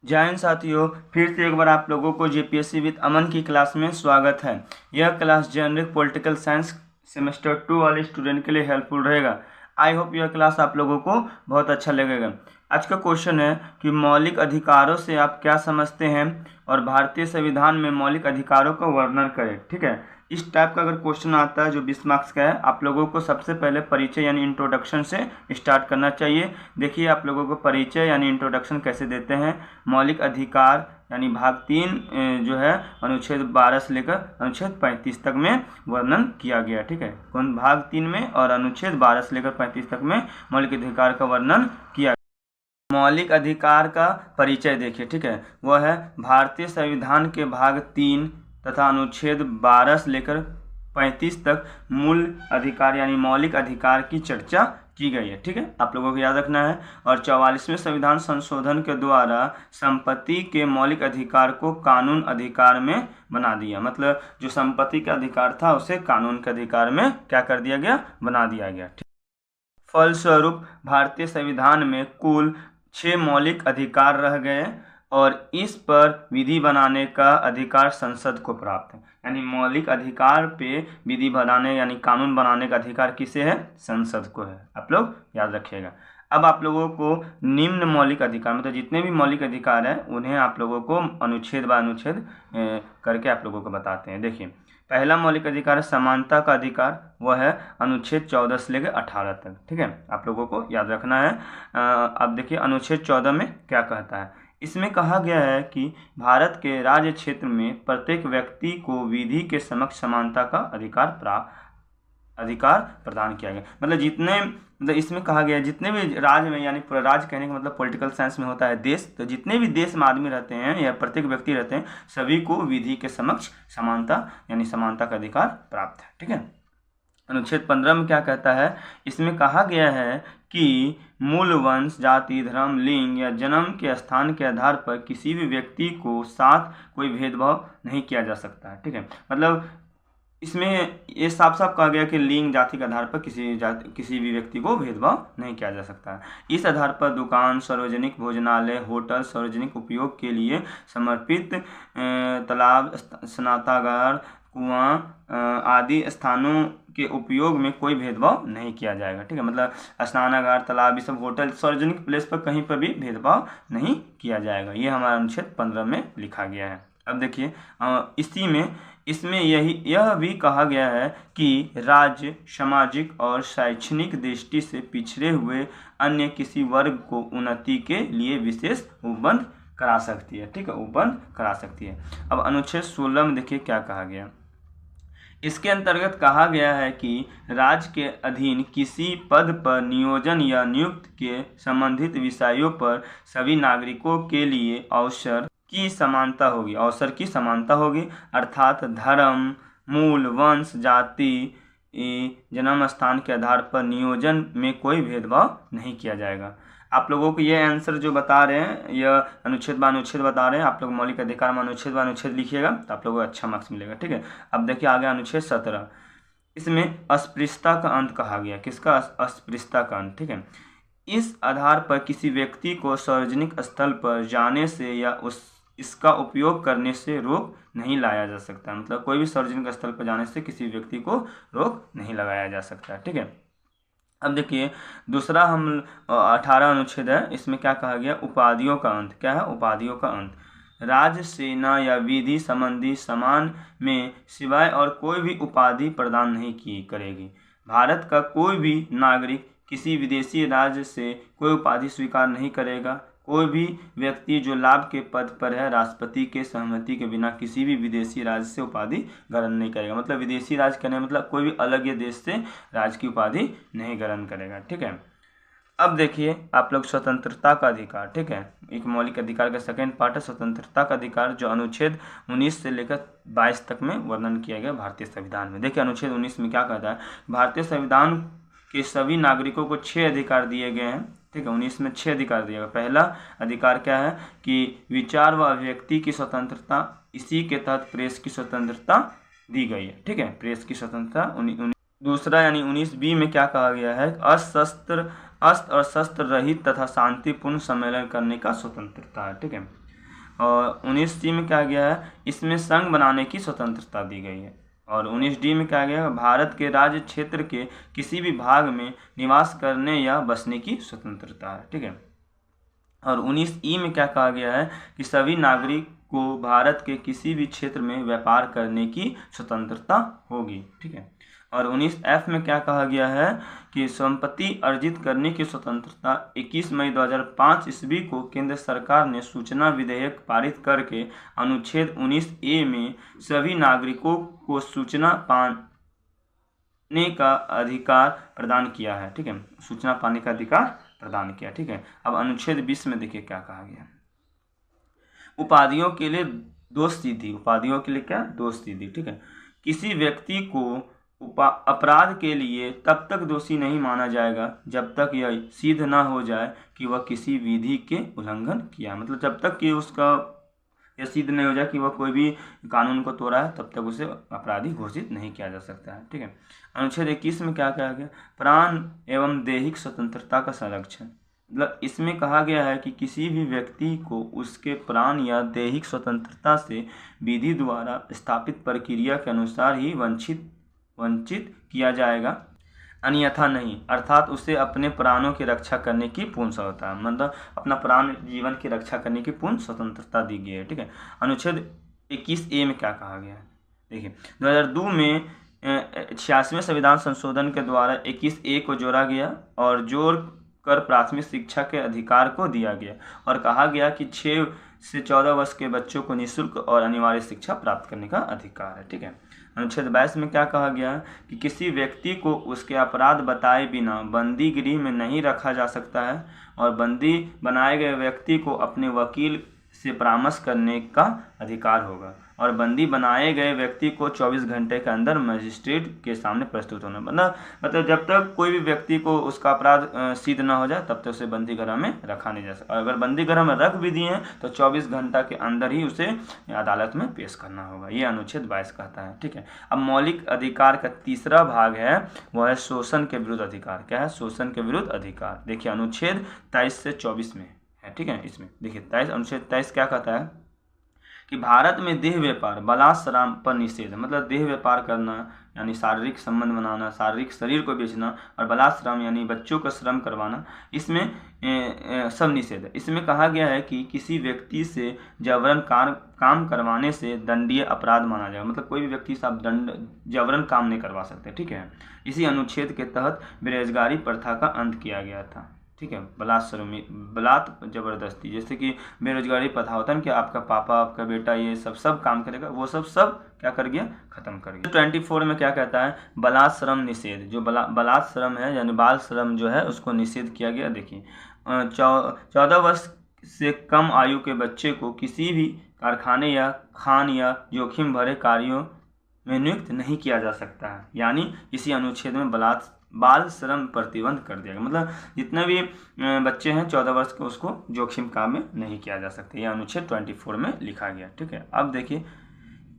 जय हिंद साथियों, फिर से एक बार आप लोगों को जेपीएससी विद अमन की क्लास में स्वागत है। यह class generic political science semester 2 वाले स्टूडेंट के लिए हेल्पफुल रहेगा। आई होप यह क्लास आप लोगों को बहुत अच्छा लगेगा। आज का क्वेश्चन है कि मौलिक अधिकारों से आप क्या समझते हैं और भारतीय संविधान में मौलिक अधिकारों का वर्णन करें। ठीक है, इस टाइप का अगर क्वेश्चन आता है जो 20 मार्क्स का है, आप लोगों को सबसे पहले परिचय यानी इंट्रोडक्शन से स्टार्ट करना चाहिए। देखिए आप लोगों को परिचय यानी इंट्रोडक्शन कैसे देते हैं। मौलिक अधिकार यानी भाग 3 जो है अनुच्छेद 12 से लेकर अनुच्छेद 35 तक में वर्णन किया गया। ठीक है, कौन भाग 3 में और अनुच्छेद 12 से लेकर 35 तक में मौलिक अधिकार का वर्णन किया। मौलिक अधिकार का परिचय देखिए। ठीक है, वह है भारतीय संविधान के भाग 3 तथा अनुच्छेद 12 से लेकर 35 तक मूल अधिकार यानी मौलिक अधिकार की चर्चा की गई है। ठीक है, आप लोगों को याद रखना है। और 44वें संविधान संशोधन के द्वारा संपत्ति के मौलिक अधिकार को कानून अधिकार में बना दिया। मतलब जो संपत्ति का अधिकार था उसे कानून के अधिकार में क्या कर दिया गया, बना दिया गया। फलस्वरूप भारतीय संविधान में कुल 6 मौलिक अधिकार रह गए और इस पर विधि बनाने का अधिकार संसद को प्राप्त है। यानी मौलिक अधिकार पे विधि बनाने यानी कानून बनाने का अधिकार किसे है, संसद को है। आप लोग याद रखिएगा। अब आप लोगों को निम्न मौलिक अधिकार मतलब जितने भी मौलिक अधिकार हैं उन्हें आप लोगों को अनुच्छेद बाय अनुच्छेद करके आप लोगों को बताते हैं। देखिए, पहला मौलिक अधिकार है समानता का अधिकार, वह है अनुच्छेद 14 से लेकर 18 तक। ठीक है, आप लोगों को याद रखना है। अब देखिए अनुच्छेद 14 में क्या कहता है। इसमें कहा गया है कि भारत के राज्य क्षेत्र में प्रत्येक व्यक्ति को विधि के समक्ष समानता का अधिकार प्रदान किया गया। मतलब इसमें कहा गया है जितने भी राज्य में, यानी पूरा राज्य कहने का मतलब पॉलिटिकल साइंस में होता है देश, तो जितने भी देश में आदमी रहते हैं या प्रत्येक व्यक्ति रहते हैं सभी को विधि के समक्ष समानता यानी समानता का अधिकार प्राप्त है। ठीक है, अनुच्छेद 15 में क्या कहता है। इसमें कहा गया है कि मूल वंश, जाति, धर्म, लिंग या जन्म के स्थान के आधार पर किसी भी व्यक्ति को साथ कोई भेदभाव नहीं किया जा सकता है। ठीक है, मतलब इसमें ये साफ साफ कहा गया कि लिंग, जाति के आधार पर किसी भी व्यक्ति को भेदभाव नहीं किया जा सकता है। इस आधार पर दुकान, सार्वजनिक भोजनालय, होटल, सार्वजनिक उपयोग के लिए समर्पित तालाब, स्नानागार, कुआं आदि स्थानों के उपयोग में कोई भेदभाव नहीं किया जाएगा। ठीक है, मतलब स्नानागार, तालाब, ये सब होटल, सार्वजनिक प्लेस पर कहीं पर भी भेदभाव नहीं किया जाएगा। ये हमारा अनुच्छेद 15 में लिखा गया है। अब देखिए इसमें यह भी कहा गया है कि राज्य सामाजिक और शैक्षणिक दृष्टि से पिछड़े हुए अन्य किसी वर्ग को उन्नति के लिए विशेष उपबंध करा सकती है। ठीक है, उपबंध करा सकती है। अब अनुच्छेद 16 में देखिए क्या कहा गया। इसके अंतर्गत कहा गया है कि राज्य के अधीन किसी पद पर नियोजन या नियुक्ति के संबंधित विषयों पर सभी नागरिकों के लिए अवसर की समानता होगी। अर्थात धर्म, मूल, वंश, जाति, जन्म स्थान के आधार पर नियोजन में कोई भेदभाव नहीं किया जाएगा। आप लोगों को ये आंसर जो बता रहे हैं यह अनुच्छेद बाय अनुच्छेद बता रहे हैं। आप लोग मौलिक अधिकार में अनुच्छेद बाय अनुच्छेद लिखिएगा तो आप लोगों को अच्छा मार्क्स मिलेगा। ठीक है, अब देखिए आगे अनुच्छेद 17। इसमें अस्पृश्यता का अंत कहा गया। किसका, अस्पृश्यता का अंत। ठीक है, इस आधार पर किसी व्यक्ति को सार्वजनिक स्थल पर जाने से या इसका उपयोग करने से रोक नहीं लाया जा सकता। मतलब कोई भी सार्वजनिक स्थल पर जाने से किसी व्यक्ति को रोक नहीं लगाया जा सकता। ठीक है, अब देखिए दूसरा हम 18 अनुच्छेद है। इसमें क्या कहा गया, उपाधियों का अंत। क्या है, उपाधियों का अंत। राज्य, सेना या विधि संबंधी सामान में सिवाय और कोई भी उपाधि प्रदान नहीं की करेगी। भारत का कोई भी नागरिक किसी विदेशी राज्य से कोई उपाधि स्वीकार नहीं करेगा। कोई भी व्यक्ति जो लाभ के पद पर है राष्ट्रपति के सहमति के बिना किसी भी विदेशी राज्य से उपाधि ग्रहण नहीं करेगा। मतलब विदेशी राज्य कहने मतलब कोई भी अलग देश से राज्य की उपाधि नहीं ग्रहण करेगा। ठीक है, अब देखिए आप लोग स्वतंत्रता का अधिकार। ठीक है, एक मौलिक अधिकार का सेकंड पार्ट है स्वतंत्रता का अधिकार, जो अनुच्छेद 19 से लेकर 22 तक में वर्णन किया गया भारतीय संविधान में। देखिए अनुच्छेद 19 में क्या कहता है। भारतीय संविधान के सभी नागरिकों को 6 अधिकार दिए गए हैं। ठीक है, 19 में 6 अधिकार दिया गया। पहला अधिकार क्या है कि विचार व अभिव्यक्ति की स्वतंत्रता, इसी के तहत प्रेस की स्वतंत्रता दी गई है। ठीक है, प्रेस की स्वतंत्रता। दूसरा यानी 19B में क्या कहा गया है, अस्त्र और शस्त्र रहित तथा शांतिपूर्ण सम्मेलन करने का स्वतंत्रता है। ठीक है, और 19C में क्या गया है, इसमें संघ बनाने की स्वतंत्रता दी गई है। और 19D में क्या गया, भारत के राज्य क्षेत्र के किसी भी भाग में निवास करने या बसने की स्वतंत्रता है। ठीक है। और 19E में क्या कहा गया है कि सभी नागरिक को भारत के किसी भी क्षेत्र में व्यापार करने की स्वतंत्रता होगी। ठीक है। और 19F में क्या कहा गया है कि संपत्ति अर्जित करने की स्वतंत्रता 21 मई 2005 ईस्वी को केंद्र सरकार ने सूचना विधेयक पारित करके अनुच्छेद 19A में सभी नागरिकों को सूचना पाने का अधिकार प्रदान किया है। ठीक है, सूचना पाने का अधिकार प्रदान किया। ठीक है। अब अनुच्छेद 20 में देखिए क्या कहा गया, उपाधियों के लिए दोष सिद्धि, उपाधियों के लिए क्या, दोष सिद्धि। ठीक है। किसी व्यक्ति को अपराध के लिए तब तक दोषी नहीं माना जाएगा जब तक यह सिद्ध न हो जाए कि वह किसी विधि के उल्लंघन किया, मतलब जब तक कि उसका यह सिद्ध नहीं हो जाए कि वह कोई भी कानून को तोड़ा है तब तक उसे अपराधी घोषित नहीं किया जा सकता है। ठीक है। अनुच्छेद 21 में क्या कहा गया, प्राण एवं दैहिक स्वतंत्रता का संरक्षण, मतलब इसमें कहा गया है कि किसी भी व्यक्ति को उसके प्राण या दैहिक स्वतंत्रता से विधि द्वारा स्थापित प्रक्रिया के अनुसार ही वंचित किया जाएगा, अन्यथा नहीं, अर्थात उसे अपने प्राणों की रक्षा करने की पूर्ण स्वतंत्रता है, मतलब अपना प्राण जीवन की रक्षा करने की पूर्ण स्वतंत्रता दी गई है। ठीक है। अनुच्छेद 21A में क्या कहा गया है, देखिए 2002 में 86वें संविधान संशोधन के द्वारा 21A को जोड़ा गया और जोड़ कर प्राथमिक शिक्षा के अधिकार को दिया गया और कहा गया कि 6 से 14 वर्ष के बच्चों को निःशुल्क और अनिवार्य शिक्षा प्राप्त करने का अधिकार है। ठीक है। अनुच्छेद 22 में क्या कहा गया कि किसी व्यक्ति को उसके अपराध बताए बिना बंदी गृह में नहीं रखा जा सकता है और बंदी बनाए गए व्यक्ति को अपने वकील से परामर्श करने का अधिकार होगा और बंदी बनाए गए व्यक्ति को 24 घंटे के अंदर मजिस्ट्रेट के सामने प्रस्तुत होना, मतलब जब तक कोई भी व्यक्ति को उसका अपराध सिद्ध न हो जाए तब तक उसे बंदी गृह में रखा नहीं जा सकता और अगर बंदी गृह में रख भी दिए हैं तो 24 घंटा के अंदर ही उसे अदालत में पेश करना होगा, ये अनुच्छेद 22 कहता है। ठीक है। अब मौलिक अधिकार का तीसरा भाग है वह है शोषण के विरुद्ध अधिकार। क्या है, शोषण के विरुद्ध अधिकार। देखिए अनुच्छेद 23 से 24 में है। ठीक है। इसमें देखिए 23 अनुच्छेद 23 क्या कहता है कि भारत में देह व्यापार, बलात्कार पर निषेध, मतलब देह व्यापार करना यानी शारीरिक संबंध बनाना, शारीरिक शरीर को बेचना और बलात्कार यानी बच्चों का श्रम करवाना, इसमें सब निषेध है। इसमें कहा गया है कि किसी व्यक्ति से जबरन काम करवाने से दंडनीय अपराध माना जाएगा, मतलब कोई भी व्यक्ति से आप जबरन काम नहीं करवा सकते। ठीक है। इसी अनुच्छेद के तहत बेरोजगारी प्रथा का अंत किया गया था। ठीक है। बलात् जबरदस्ती, जैसे कि बेरोजगारी प्रथा होता है कि आपका पापा आपका बेटा ये सब काम करेगा, वो सब क्या कर गया, खत्म कर गया। 24 में क्या कहता है, बलात् श्रम निषेध, जो बलात् श्रम है यानी बाल श्रम जो है उसको निषेध किया गया। देखिए 14 वर्ष से कम आयु के बच्चे को किसी भी कारखाने या खान या जोखिम भरे कार्यों में नियुक्त नहीं किया जा सकता है, यानी इसी अनुच्छेद में बाल श्रम प्रतिबंध कर दिया गया, मतलब जितने भी बच्चे हैं 14 वर्ष के उसको जोखिम काम में नहीं किया जा सकता, यह अनुच्छेद 24 में लिखा गया। ठीक है। अब देखिए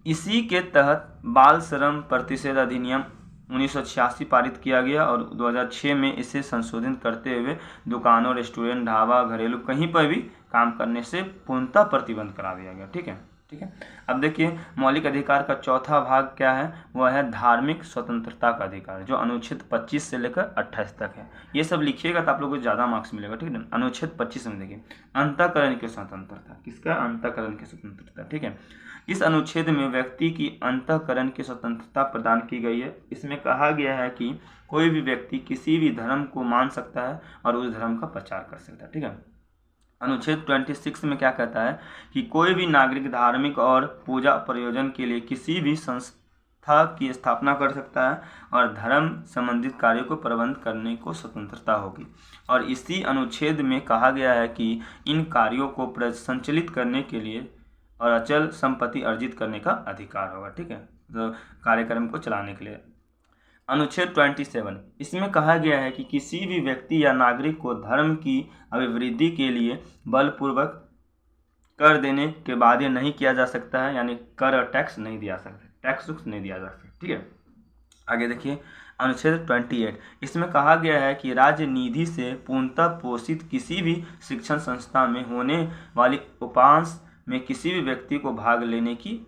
इसी के तहत बाल श्रम प्रतिषेध अधिनियम 1986 पारित किया गया और 2006 में इसे संशोधित करते हुए दुकानों, रेस्टोरेंट, ढाबा, घरेलू कहीं पर भी काम करने से पूर्णतः प्रतिबंध करा दिया गया। ठीक है। ठीक है। अब देखिए मौलिक अधिकार का चौथा भाग क्या है, वह है धार्मिक स्वतंत्रता का अधिकार, जो अनुच्छेद 25 से लेकर 28 तक है। ये सब लिखिएगा तो आप लोगों को ज़्यादा मार्क्स मिलेगा। ठीक है। अनुच्छेद 25 में देखिए अंतःकरण की स्वतंत्रता, किसका, अंतःकरण की स्वतंत्रता। ठीक है। इस अनुच्छेद में व्यक्ति की अंतःकरण की स्वतंत्रता प्रदान की गई है। इसमें कहा गया है कि कोई भी व्यक्ति किसी भी धर्म को मान सकता है और उस धर्म का प्रचार कर सकता है। ठीक है। अनुच्छेद 26 में क्या कहता है कि कोई भी नागरिक धार्मिक और पूजा प्रयोजन के लिए किसी भी संस्था की स्थापना कर सकता है और धर्म संबंधित कार्यों को प्रबंध करने को स्वतंत्रता होगी। और इसी अनुच्छेद में कहा गया है कि इन कार्यों को संचालित करने के लिए और अचल संपत्ति अर्जित करने का अधिकार होगा। ठीक है। तो कार्यक्रम को चलाने के लिए अनुच्छेद 27, इसमें कहा गया है कि किसी भी व्यक्ति या नागरिक को धर्म की अभिवृद्धि के लिए बलपूर्वक कर देने के बाध्य नहीं किया जा सकता है, यानी कर और टैक्स नहीं दिया सकता, टैक्स नहीं दिया जा सकता। ठीक है। आगे देखिए अनुच्छेद 28, इसमें कहा गया है कि राज्य निधि से पूर्णतः पोषित किसी भी शिक्षण संस्था में होने वाली उपांश में किसी भी व्यक्ति को भाग लेने की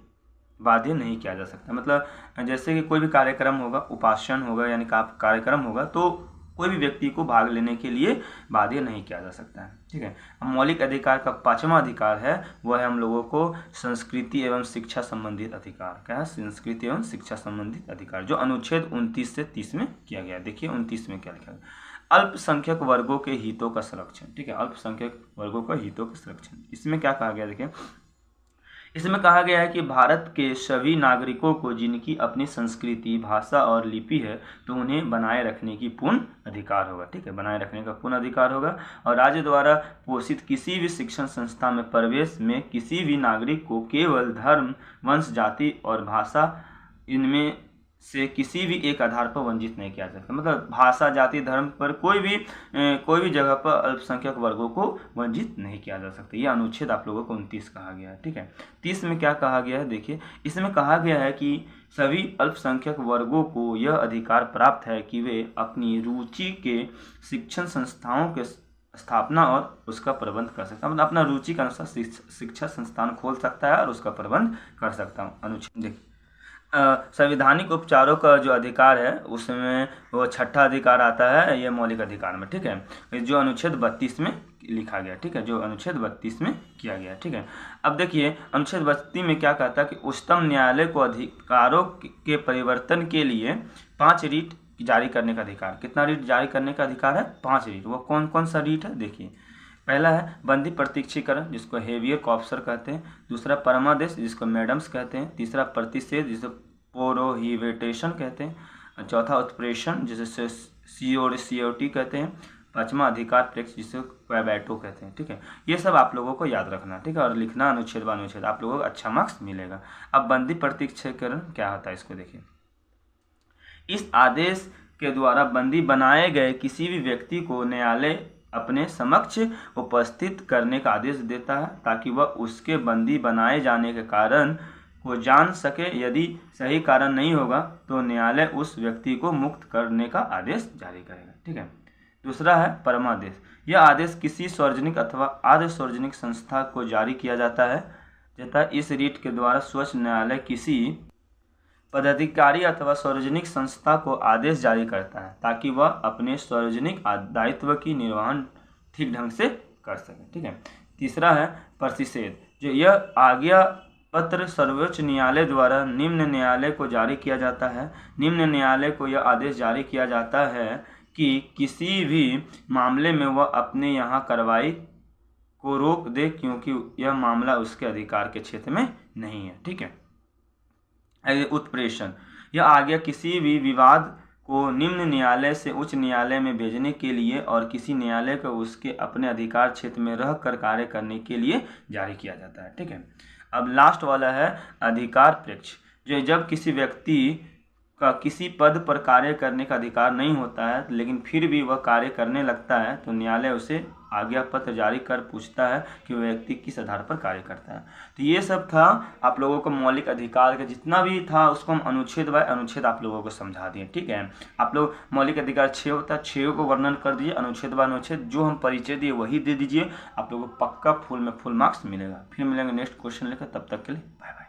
बाध्य नहीं किया जा सकता। मतलब जैसे कि कोई भी कार्यक्रम होगा, उपासन होगा यानी कार्यक्रम होगा, तो कोई भी व्यक्ति को भाग लेने के लिए बाध्य नहीं किया जा सकता है। ठीक है। अब मौलिक अधिकार का 5वां अधिकार है, वह है हम लोगों को संस्कृति एवं शिक्षा संबंधित अधिकार। क्या है? संस्कृति एवं शिक्षा संबंधित अधिकार, जो अनुच्छेद 29 से 30 में किया गया। देखिए 29 में क्या लिखा है, अल्पसंख्यक वर्गों के हितों का संरक्षण। ठीक है, अल्पसंख्यक वर्गों का हितों का संरक्षण। इसमें क्या कहा गया, देखिए इसमें कहा गया है कि भारत के सभी नागरिकों को जिनकी अपनी संस्कृति, भाषा और लिपि है, तो उन्हें बनाए रखने की पूर्ण अधिकार होगा। ठीक है, बनाए रखने का पूर्ण अधिकार होगा। और राज्य द्वारा पोषित किसी भी शिक्षण संस्था में प्रवेश में किसी भी नागरिक को केवल धर्म, वंश, जाति और भाषा इनमें से किसी भी एक आधार पर वंचित नहीं किया जाता। मतलब भाषा, जाति, धर्म पर कोई भी जगह पर अल्पसंख्यक वर्गों को वंचित नहीं किया जा सकता। यह अनुच्छेद आप लोगों को 29 कहा गया है। ठीक है, 30 में क्या कहा गया है, देखिए इसमें कहा गया है कि सभी अल्पसंख्यक वर्गों को यह अधिकार प्राप्त है कि वे अपनी रुचि के शिक्षण संस्थाओं के स्थापना और उसका प्रबंध कर सकता है। मतलब अपना रुचि के अनुसार शिक्षा संस्थान खोल सकता है और उसका प्रबंध कर सकता हूँ। अनुच्छेद देखिए संवैधानिक उपचारों का जो अधिकार है उसमें वो 6ठा अधिकार आता है, ये मौलिक अधिकार में। ठीक है, जो अनुच्छेद 32 में लिखा गया। ठीक है, जो अनुच्छेद 32 में किया गया। ठीक है, अब देखिए अनुच्छेद 32 में क्या कहता है कि उच्चतम न्यायालय को अधिकारों के परिवर्तन के लिए 5 रीट जारी करने का अधिकार। कितना रीट जारी करने का अधिकार है? 5 रीट। वो कौन कौन सा रीट है, देखिए पहला है बंदी प्रत्यक्षीकरण, जिसको हेवियर कॉप्सर कहते हैं। दूसरा परमादेश, जिसको मैडम्स कहते हैं। तीसरा प्रतिषेध, जिसे प्रोहिबिटेशन कहते हैं। चौथा उत्प्रेषण, जिसे सीओटी कहते हैं। 5वां अधिकार प्रेक्ष, जिसे क्वेबैटो कहते हैं। ठीक है, ये सब आप लोगों को याद रखना। ठीक है, और लिखना अनुच्छेद व अनुच्छेद, आप लोगों को अच्छा मार्क्स मिलेगा। अब बंदी प्रत्यक्षीकरण क्या होता है, इसको देखिए। इस आदेश के द्वारा बंदी बनाए गए किसी भी व्यक्ति को न्यायालय अपने समक्ष उपस्थित करने का आदेश देता है, ताकि वह उसके बंदी बनाए जाने के कारण को जान सके। यदि सही कारण नहीं होगा तो न्यायालय उस व्यक्ति को मुक्त करने का आदेश जारी करेगा। ठीक है, दूसरा है परमादेश। यह आदेश किसी सार्वजनिक अथवा अर्ध सार्वजनिक संस्था को जारी किया जाता है। इस रीट के द्वारा स्वच्छ न्यायालय किसी पदाधिकारी अथवा सार्वजनिक संस्था को आदेश जारी करता है, ताकि वह अपने सार्वजनिक दायित्व की निर्वहन ठीक ढंग से कर सके। ठीक है, तीसरा है प्रतिषेध। जो यह आज्ञा पत्र सर्वोच्च न्यायालय द्वारा निम्न न्यायालय को जारी किया जाता है। निम्न न्यायालय को यह आदेश जारी किया जाता है कि किसी भी मामले में वह अपने यहाँ कार्रवाई को रोक दे, क्योंकि यह मामला उसके अधिकार के क्षेत्र में नहीं है। ठीक है, उत्प्रेषण। यह आज्ञा किसी भी विवाद को निम्न न्यायालय से उच्च न्यायालय में भेजने के लिए और किसी न्यायालय को उसके अपने अधिकार क्षेत्र में रहकर कार्य करने के लिए जारी किया जाता है। ठीक है, अब लास्ट वाला है अधिकार प्रेक्ष। जो जब किसी व्यक्ति का किसी पद पर कार्य करने का अधिकार नहीं होता है, लेकिन फिर भी वह कार्य करने लगता है, तो न्यायालय उसे आज्ञा पत्र जारी कर पूछता है कि वह व्यक्ति किस आधार पर कार्य करता है। तो ये सब था आप लोगों को मौलिक अधिकार का, जितना भी था उसको हम अनुच्छेद बाय अनुच्छेद आप लोगों को समझा दिए। ठीक है, आप लोग मौलिक अधिकार 6 होता है, 6 को वर्णन कर दीजिए, अनुच्छेद बाय अनुच्छेद जो हम परिचय दिए वही दे दीजिए। आप लोगों को पक्का फुल में फुल मार्क्स मिलेगा। फिर मिलेंगे नेक्स्ट क्वेश्चन लेकर, तब तक के लिए बाय बाय।